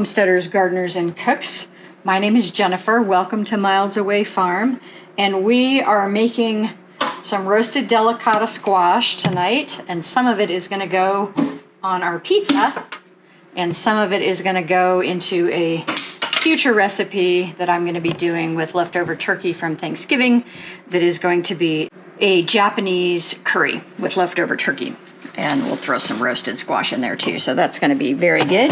homesteaders, gardeners, and cooks. My name is Jennifer. Welcome to Miles Away Farm. And we are making some roasted delicata squash tonight. And some of it is going to go on our pizza. And some of it is going to go into a future recipe that I'm going to be doing with leftover turkey from Thanksgiving. That is going to be a Japanese curry with leftover turkey. And we'll throw some roasted squash in there too. So that's going to be very good.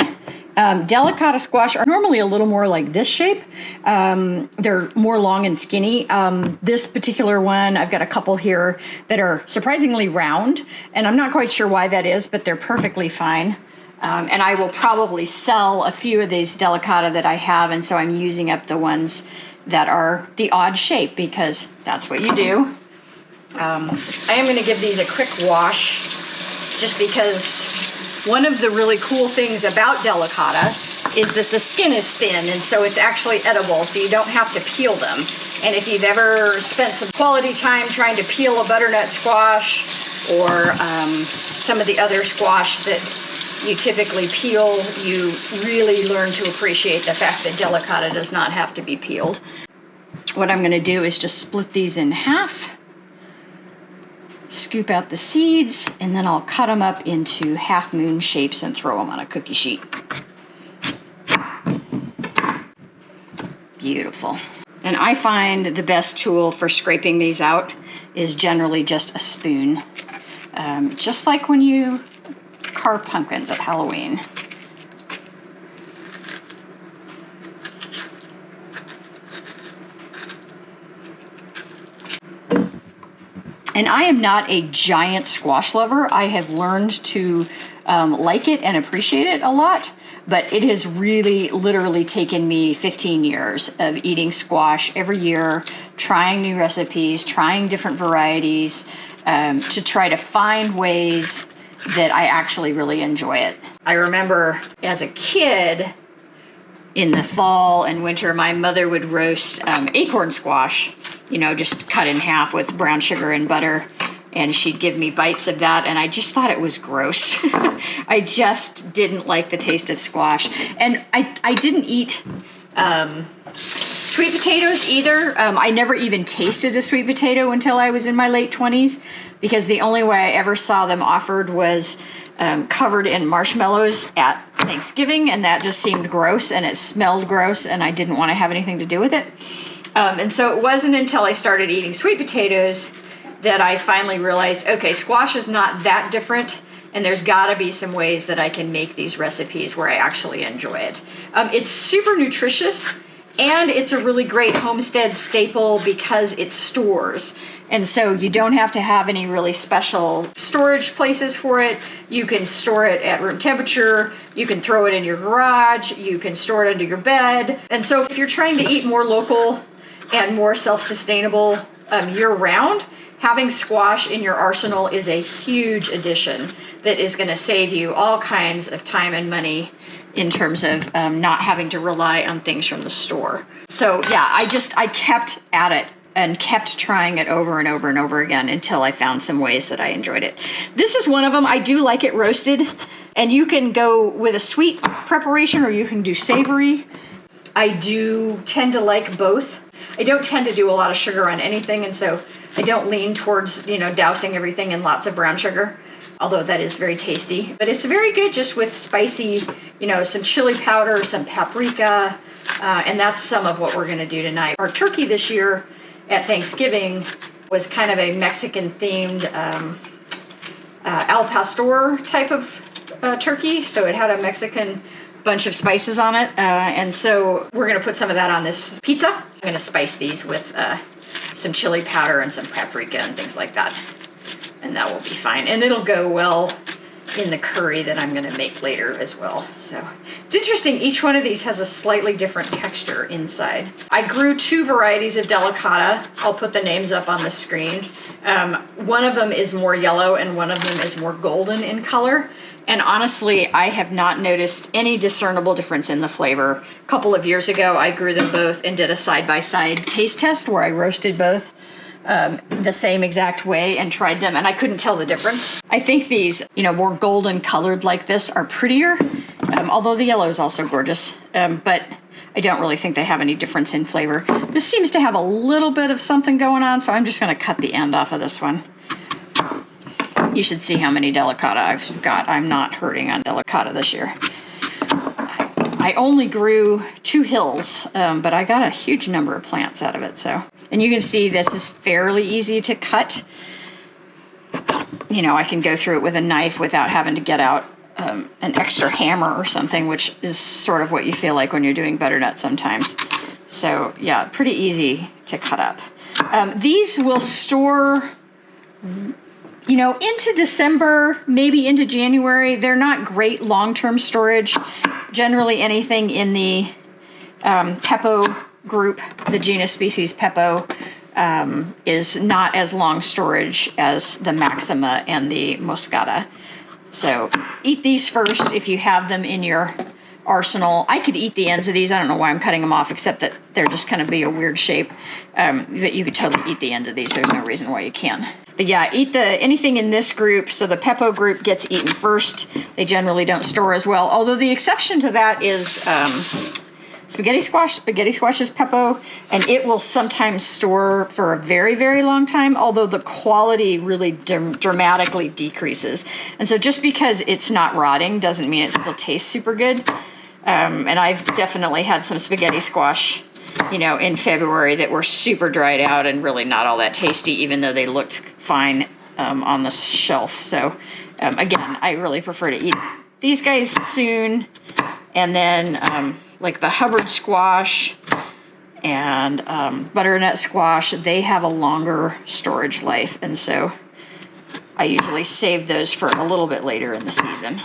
Delicata squash are normally a little more like this shape. They're more long and skinny. This particular one, I've got a couple here that are surprisingly round. And I'm not quite sure why that is, but they're perfectly fine. And I will probably sell a few of these delicata that I have. And so I'm using up the ones that are the odd shape because that's what you do. I am going to give these a quick wash. Just because one of the really cool things about delicata is that the skin is thin and so it's actually edible, so you don't have to peel them. And if you've ever spent some quality time trying to peel a butternut squash or some of the other squash that you typically peel, you really learn to appreciate the fact that delicata does not have to be peeled. What I'm going to do is just split these in half. Scoop out the seeds, and then I'll cut them up into half moon shapes and throw them on a cookie sheet. Beautiful. And I find the best tool for scraping these out is generally just a spoon. Just like when you carve pumpkins at Halloween. And I am not a giant squash lover. I have learned to like it and appreciate it a lot, but it has really literally taken me 15 years of eating squash every year, trying new recipes, trying different varieties, to try to find ways that I actually really enjoy it. I remember as a kid, in the fall and winter, my mother would roast acorn squash, you know, just cut in half with brown sugar and butter. And she'd give me bites of that. And I just thought it was gross. I just didn't like the taste of squash. And I didn't eat sweet potatoes either. I never even tasted a sweet potato until I was in my late 20s, because the only way I ever saw them offered was covered in marshmallows at Thanksgiving, and that just seemed gross and it smelled gross and I didn't want to have anything to do with it. And so it wasn't until I started eating sweet potatoes that I finally realized, okay, squash is not that different, and there's gotta be some ways that I can make these recipes where I actually enjoy it. It's super nutritious, and it's a really great homestead staple because it stores. And so you don't have to have any really special storage places for it. You can store it at room temperature. You can throw it in your garage. You can store it under your bed. And so if you're trying to eat more local and more self-sustainable year-round, having squash in your arsenal is a huge addition that is going to save you all kinds of time and money in terms of not having to rely on things from the store. So yeah, I kept at it and kept trying it over and over and over again until I found some ways that I enjoyed it. This is one of them. I do like it roasted, and you can go with a sweet preparation or you can do savory. I do tend to like both. I don't tend to do a lot of sugar on anything, and so I don't lean towards, you know, dousing everything in lots of brown sugar, although that is very tasty. But it's very good just with spicy, you know, some chili powder, some paprika, and that's some of what we're gonna do tonight. Our turkey this year at Thanksgiving was kind of a Mexican-themed al pastor type of turkey, so it had a Mexican bunch of spices on it, and so we're gonna put some of that on this pizza. I'm gonna spice these with some chili powder and some paprika and things like that, and that will be fine, and it'll go well in the curry that I'm gonna make later as well. So it's interesting, each one of these has a slightly different texture inside. I grew 2 varieties of delicata. I'll put the names up on the screen. One of them is more yellow and one of them is more golden in color. And honestly, I have not noticed any discernible difference in the flavor. A couple of years ago, I grew them both and did a side-by-side taste test where I roasted both the same exact way and tried them, and I couldn't tell the difference. I think these, you know, more golden colored like this are prettier, although the yellow is also gorgeous, but I don't really think they have any difference in flavor. This seems to have a little bit of something going on, so I'm just going to cut the end off of this one. You should see how many delicata I've got. I'm not hurting on delicata this year. I only grew 2 hills, but I got a huge number of plants out of it. So, and you can see this is fairly easy to cut. You know, I can go through it with a knife without having to get out an extra hammer or something, which is sort of what you feel like when you're doing butternut sometimes. So yeah, pretty easy to cut up. These will store, you know, into December, maybe into January. They're not great long-term storage. Generally anything in the Pepo group, the genus species Pepo, is not as long storage as the Maxima and the Moscata. So eat these first if you have them in your arsenal. I could eat the ends of these. I don't know why I'm cutting them off, except that they're just going to be a weird shape. But you could totally eat the ends of these. There's no reason why you can't. But yeah, eat anything in this group. So the Pepo group gets eaten first. They generally don't store as well. Although the exception to that is spaghetti squash. Spaghetti squash is Pepo, and it will sometimes store for a very, very long time, although the quality really dramatically decreases. And so just because it's not rotting doesn't mean it still tastes super good. And I've definitely had some spaghetti squash, you know, in February that were super dried out and really not all that tasty, even though they looked fine on the shelf. So again, I really prefer to eat these guys soon. And then like the Hubbard squash and butternut squash, they have a longer storage life. And so I usually save those for a little bit later in the season.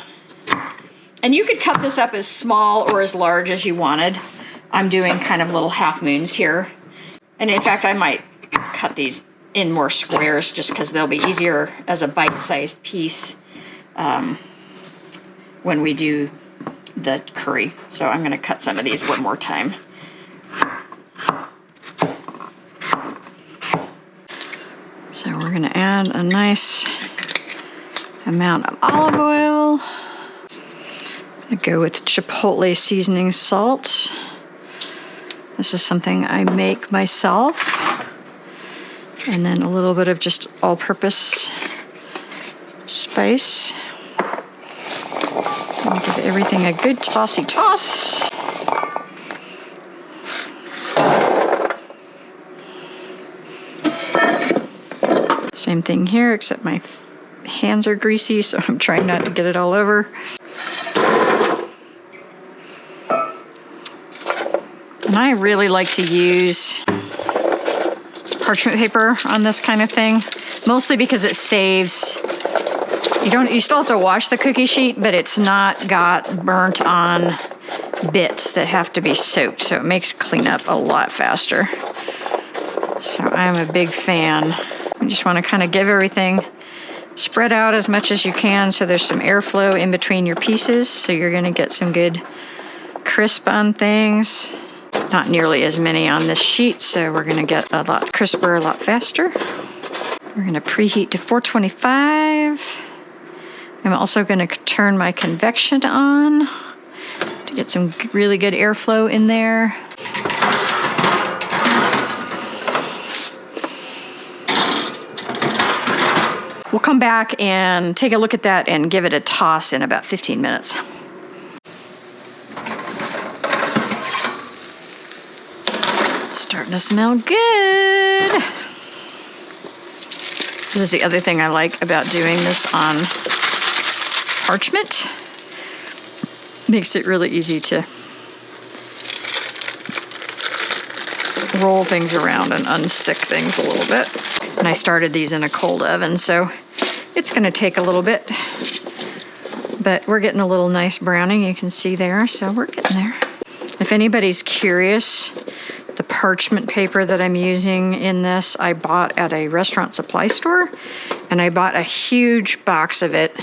And you could cut this up as small or as large as you wanted. I'm doing kind of little half moons here. And in fact, I might cut these in more squares just because they'll be easier as a bite-sized piece when we do the curry. So I'm going to cut some of these one more time. So we're going to add a nice amount of olive oil. I'm going to go with chipotle seasoning salt. This is something I make myself. And then a little bit of just all-purpose spice. And give everything a good tossy toss. Same thing here, except my hands are greasy, so I'm trying not to get it all over. And I really like to use parchment paper on this kind of thing, mostly because it saves. You still have to wash the cookie sheet, but it's not got burnt on bits that have to be soaked, so it makes cleanup a lot faster. So I'm a big fan. You just want to kind of give everything spread out as much as you can so there's some airflow in between your pieces, so you're going to get some good crisp on things. Not nearly as many on this sheet, so we're going to get a lot crisper a lot faster. We're going to preheat to 425. I'm also going to turn my convection on to get some really good airflow in there. We'll come back and take a look at that and give it a toss in about 15 minutes. It's starting to smell good. This is the other thing I like about doing this on parchment. Makes it really easy to roll things around and unstick things a little bit. And I started these in a cold oven, so it's going to take a little bit. But we're getting a little nice browning, you can see there, so we're getting there. If anybody's curious, the parchment paper that I'm using in this, I bought at a restaurant supply store, and I bought a huge box of it.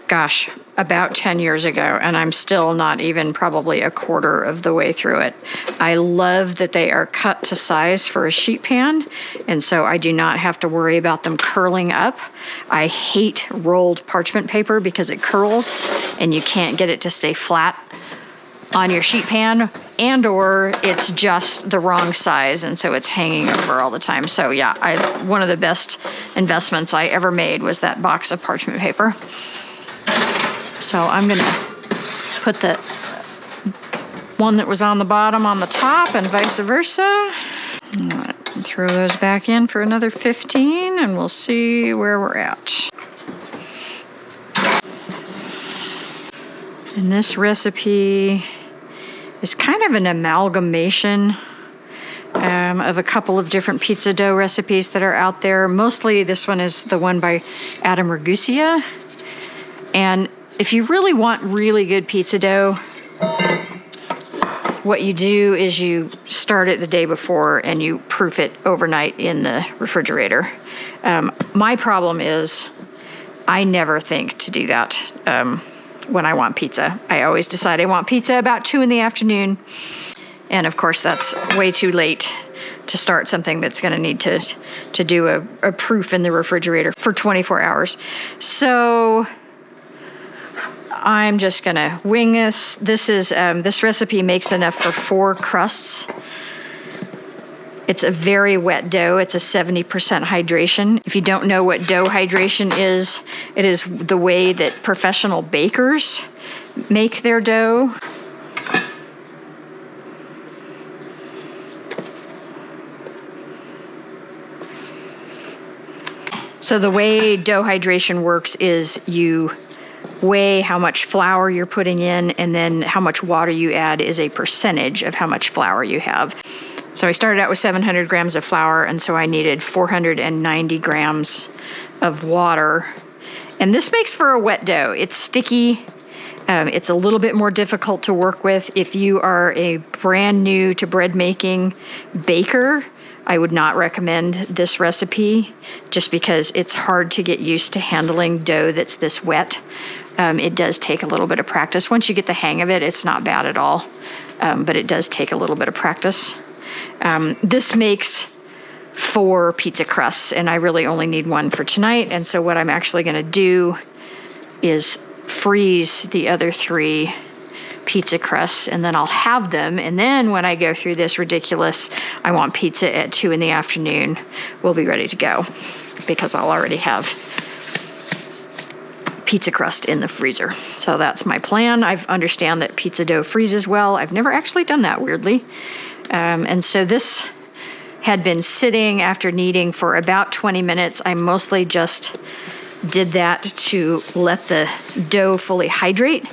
Gosh, about 10 years ago, and I'm still not even probably a quarter of the way through it. I love that they are cut to size for a sheet pan, and so I do not have to worry about them curling up. I hate rolled parchment paper because it curls and you can't get it to stay flat on your sheet pan, and or it's just the wrong size and so it's hanging over all the time. So yeah, one of the best investments I ever made was that box of parchment paper. So I'm gonna put the one that was on the bottom on the top and vice versa. All right, throw those back in for another 15 and we'll see where we're at. And this recipe is kind of an amalgamation of a couple of different pizza dough recipes that are out there. Mostly this one is the one by Ragusea. And if you really want really good pizza dough, what you do is you start it the day before and you proof it overnight in the refrigerator. My problem is I never think to do that when I want pizza. I always decide I want pizza about 2 in the afternoon. And of course, that's way too late to start something that's going to need to do a proof in the refrigerator for 24 hours. So I'm just going to wing this. This recipe makes enough for 4 crusts. It's a very wet dough. It's a 70% hydration. If you don't know what dough hydration is, it is the way that professional bakers make their dough. So the way dough hydration works is you weigh how much flour you're putting in, and then how much water you add is a percentage of how much flour you have. So I started out with 700 grams of flour, and so I needed 490 grams of water. And this makes for a wet dough. It's sticky. It's a little bit more difficult to work with. If you are a brand new to bread making baker, I would not recommend this recipe just because it's hard to get used to handling dough that's this wet. It does take a little bit of practice. Once you get the hang of it, it's not bad at all, but it does take a little bit of practice. This makes 4 pizza crusts, and I really only need 1 for tonight. And so what I'm actually going to do is freeze the other 3 pizza crusts, and then I'll have them. And then when I go through this ridiculous, I want pizza at 2 in the afternoon, we'll be ready to go because I'll already have pizza crust in the freezer. So that's my plan. I understand that pizza dough freezes well. I've never actually done that, weirdly. And so this had been sitting after kneading for about 20 minutes. I mostly just did that to let the dough fully hydrate.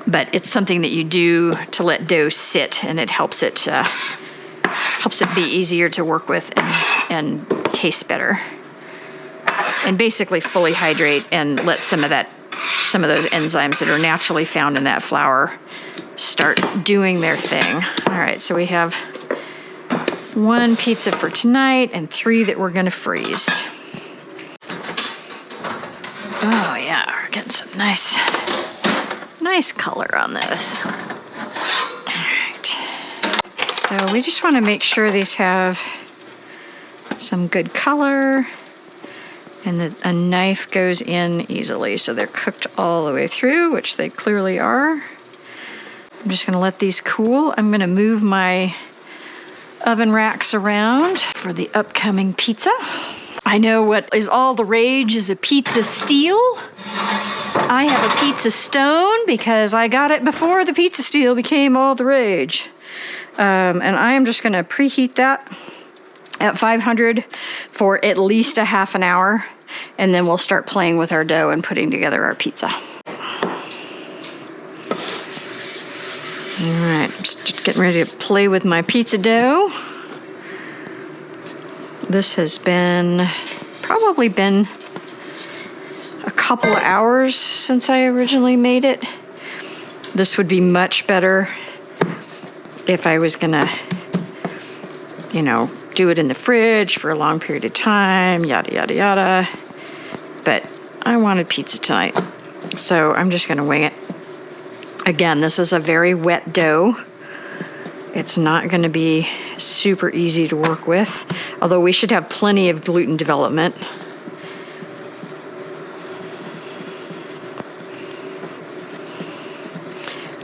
But it's something that you do to let dough sit, and it helps it be easier to work with and taste better. And basically fully hydrate and let some of those enzymes that are naturally found in that flour start doing their thing. All right, so we have 1 pizza for tonight and 3 that we're gonna freeze. Oh yeah, we're getting some nice color on those. All right, so we just wanna make sure these have some good color and that a knife goes in easily. So they're cooked all the way through, which they clearly are. I'm just gonna let these cool. I'm gonna move my oven racks around for the upcoming pizza. I know what is all the rage is a pizza steel. I have a pizza stone because I got it before the pizza steel became all the rage. And I am just gonna preheat that at 500 for at least a half an hour, and then we'll start playing with our dough and putting together our pizza. All right, I'm just getting ready to play with my pizza dough. This has probably been a couple of hours since I originally made it. This would be much better if I was gonna, do it in the fridge for a long period of time, yada, yada, yada. But I wanted pizza tonight. So I'm just gonna wing it. Again, this is a very wet dough. It's not gonna be super easy to work with, although we should have plenty of gluten development.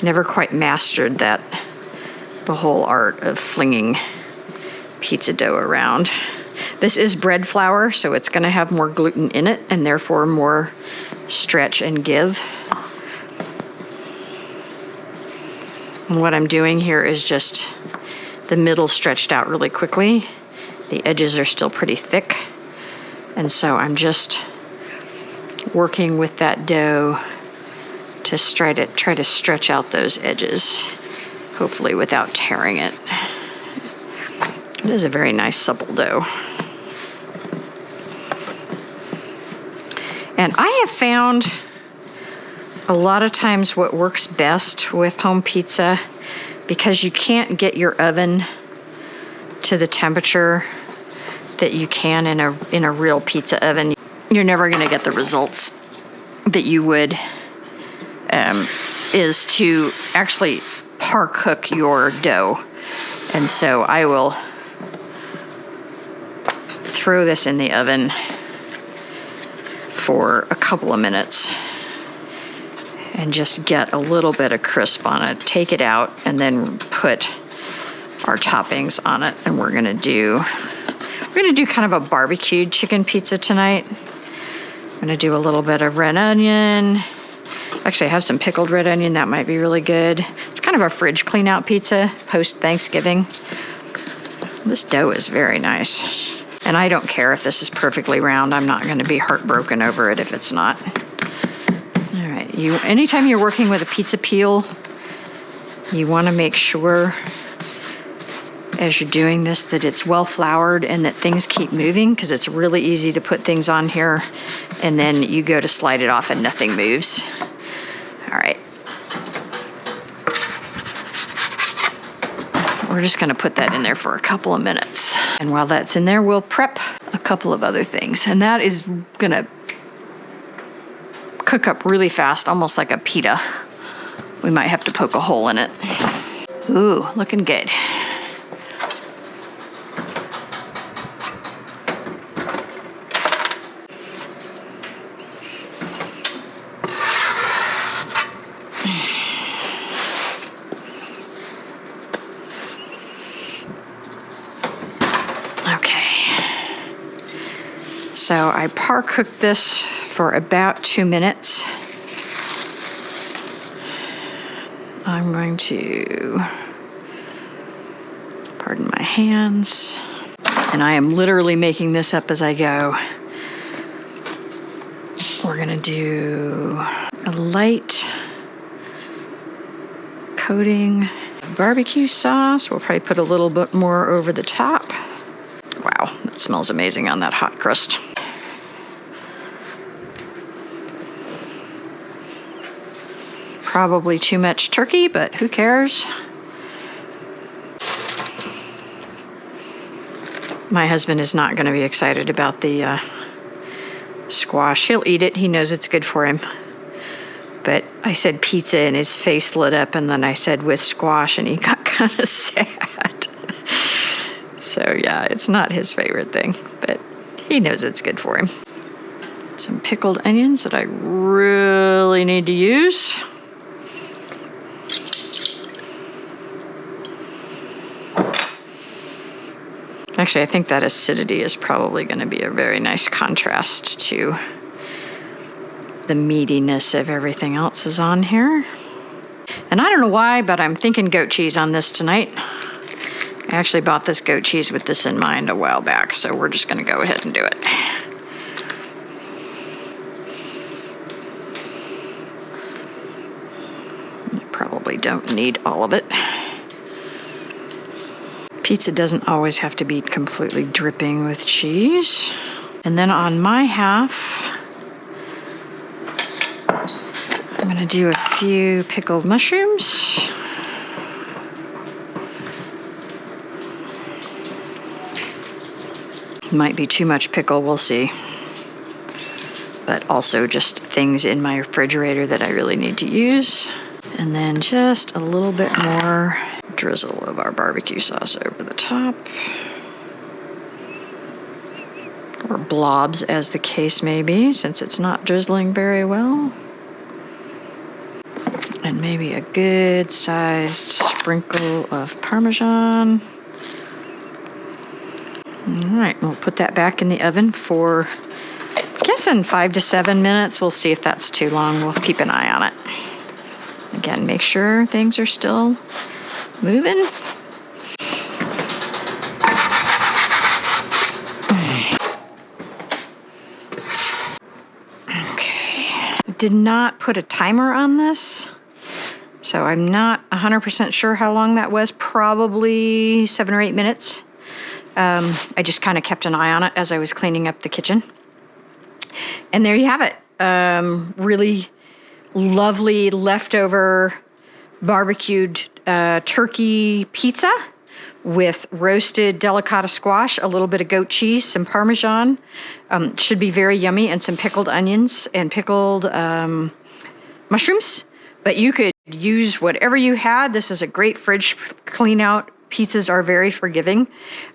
Never quite mastered that, the whole art of flinging pizza dough around. This is bread flour, so it's gonna have more gluten in it and therefore more stretch and give. And what I'm doing here is just the middle stretched out really quickly. The edges are still pretty thick. And so I'm just working with that dough to try to stretch out those edges, hopefully without tearing it. It is a very nice supple dough. And I have found a lot of times what works best with home pizza, because you can't get your oven to the temperature that you can in a real pizza oven, you're never going to get the results that you would, is to actually par cook your dough. And so I will throw this in the oven for a couple of minutes and just get a little bit of crisp on it. Take it out and then put our toppings on it. And we're gonna do kind of a barbecued chicken pizza tonight. I'm gonna do a little bit of red onion. Actually, I have some pickled red onion. That might be really good. It's kind of a fridge clean out pizza post-Thanksgiving. This dough is very nice. And I don't care if this is perfectly round. I'm not gonna be heartbroken over it if it's not. All right, anytime you're working with a pizza peel, you wanna make sure as you're doing this that it's well floured and that things keep moving, because it's really easy to put things on here and then you go to slide it off and nothing moves. All right. We're just gonna put that in there for a couple of minutes. And while that's in there, we'll prep a couple of other things. And that is gonna cook up really fast, almost like a pita. We might have to poke a hole in it. Ooh, looking good. So I par cooked this for about 2 minutes. I'm going to, pardon my hands, and I am literally making this up as I go. We're gonna do a light coating barbecue sauce. We'll probably put a little bit more over the top. Wow, that smells amazing on that hot crust. Probably too much turkey, but who cares? My husband is not going to be excited about the squash. He'll eat it. He knows it's good for him. But I said pizza and his face lit up, and then I said with squash and he got kind of sad. So yeah, it's not his favorite thing, but he knows it's good for him. Some pickled onions that I really need to use. Actually, I think that acidity is probably going to be a very nice contrast to the meatiness of everything else is on here. And I don't know why, but I'm thinking goat cheese on this tonight. I actually bought this goat cheese with this in mind a while back, so we're just going to go ahead and do it. I probably don't need all of it. Pizza doesn't always have to be completely dripping with cheese. And then on my half, I'm gonna do a few pickled mushrooms. Might be too much pickle, we'll see. but also just things in my refrigerator that I really need to use. And then just a little bit more drizzle of our barbecue sauce over the top. Or blobs, as the case may be, since it's not drizzling very well. And maybe a good sized sprinkle of Parmesan. All right, we'll put that back in the oven for, I guess, in 5 to 7 minutes. We'll see if that's too long. We'll keep an eye on it. Again, make sure things are still moving. Okay, I did not put a timer on this, so I'm not 100% sure how long that was. Probably 7 or 8 minutes. I just kind of kept an eye on it as I was cleaning up the kitchen. And there you have it. Really lovely leftover barbecued turkey pizza with roasted delicata squash, a little bit of goat cheese, some Parmesan. Should be very yummy, and some pickled onions and pickled mushrooms. But you could use whatever you had. This is a great fridge clean out. Pizzas are very forgiving.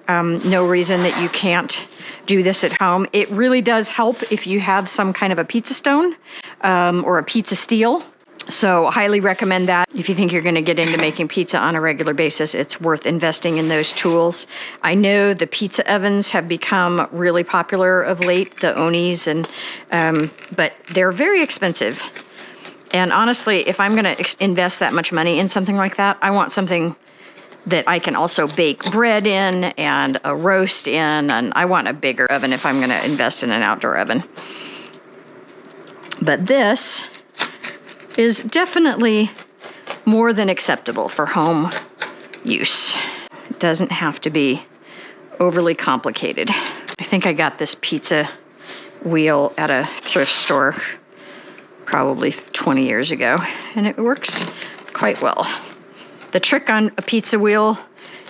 No reason that you can't do this at home. It really does help if you have some kind of a pizza stone or a pizza steel. So highly recommend that. If you think you're going to get into making pizza on a regular basis, it's worth investing in those tools. I know the pizza ovens have become really popular of late, the Onis, but they're very expensive. And honestly, if I'm going to invest that much money in something like that, I want something that I can also bake bread in and a roast in, and I want a bigger oven if I'm going to invest in an outdoor oven. But this is definitely more than acceptable for home use. It doesn't have to be overly complicated. I think I got this pizza wheel at a thrift store probably 20 years ago, and it works quite well. The trick on a pizza wheel,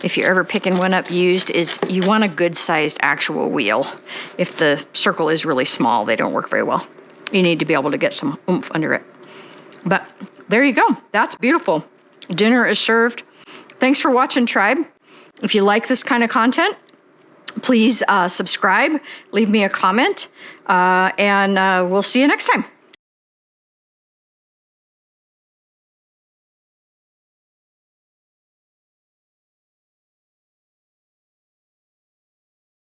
if you're ever picking one up used, is you want a good-sized actual wheel. If the circle is really small, they don't work very well. You need to be able to get some oomph under it. But there you go. That's beautiful. Dinner is served. Thanks for watching, Tribe. If you like this kind of content, please subscribe, leave me a comment, and we'll see you next time.